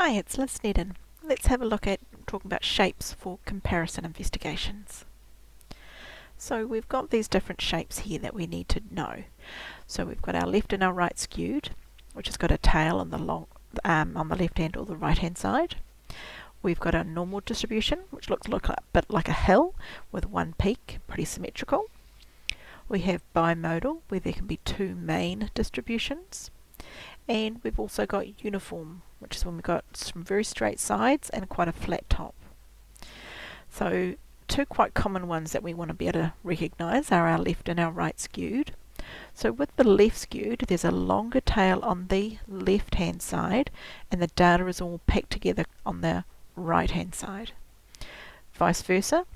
Hi, it's Liz Sneddon. Let's have a look at talking about shapes for comparison investigations. So we've got these different shapes here that we need to know. So we've got our left and our right skewed, which has got a tail on the on the left hand or the right hand side. We've got our normal distribution, which looks a bit like a hill with one peak, pretty symmetrical. We have bimodal, where there can be two main distributions. And we've also got uniform, which is when we've got some very straight sides and quite a flat top. So two quite common ones that we want to be able to recognise are our left and our right skewed. So with the left skewed, there's a longer tail on the left hand side and the data is all packed together on the right hand side. Vice versa,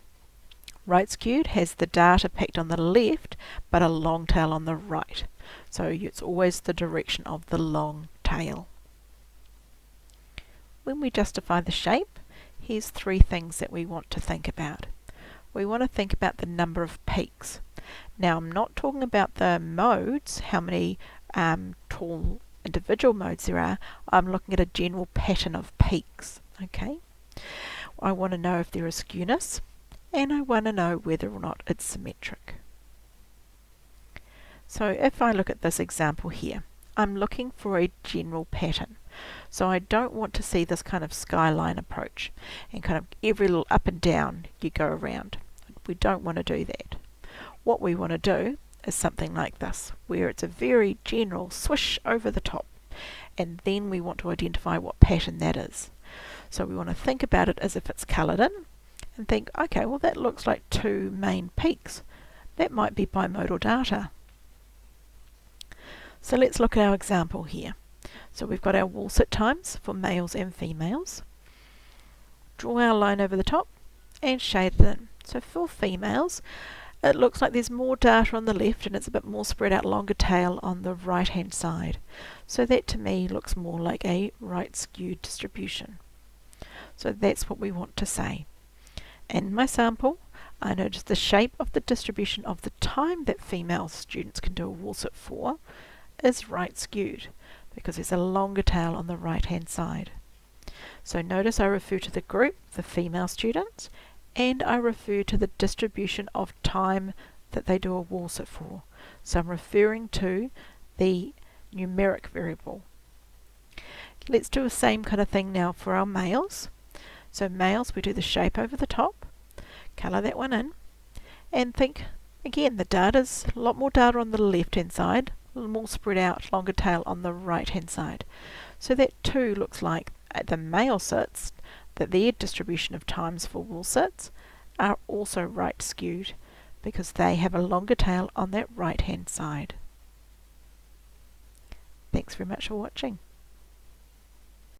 right skewed has the data packed on the left but a long tail on the right. So it's always the direction of the long tail. When we justify the shape, here's three things that we want to think about. We want to think about the number of peaks. Now I'm not talking about the modes, how many tall individual modes there are. I'm looking at a general pattern of peaks. Okay. I want to know if there is skewness, and I want to know whether or not it's symmetric. So if I look at this example here, I'm looking for a general pattern. So I don't want to see this kind of skyline approach and kind of every little up and down you go around. We don't want to do that. What we want to do is something like this, where it's a very general swish over the top, and then we want to identify what pattern that is. So we want to think about it as if it's coloured in and think, okay, well that looks like two main peaks. That might be bimodal data. So let's look at our example here. So we've got our wall sit times for males and females. Draw our line over the top and shade it in. So for females, it looks like there's more data on the left and it's a bit more spread out, longer tail on the right hand side. So that to me looks more like a right skewed distribution. So that's what we want to say. In my sample, I noticed the shape of the distribution of the time that female students can do a wall sit for is right skewed, because there's a longer tail on the right hand side. So notice I refer to the group, the female students, and I refer to the distribution of time that they do a wall sit for. So I'm referring to the numeric variable. Let's do the same kind of thing now for our males. So males, we do the shape over the top, colour that one in, and think again the data's a lot more data on the left hand side, a little more spread out, longer tail on the right hand side. So that too looks like the male sits, that their distribution of times for wall sits are also right skewed because they have a longer tail on that right hand side. Thanks very much for watching.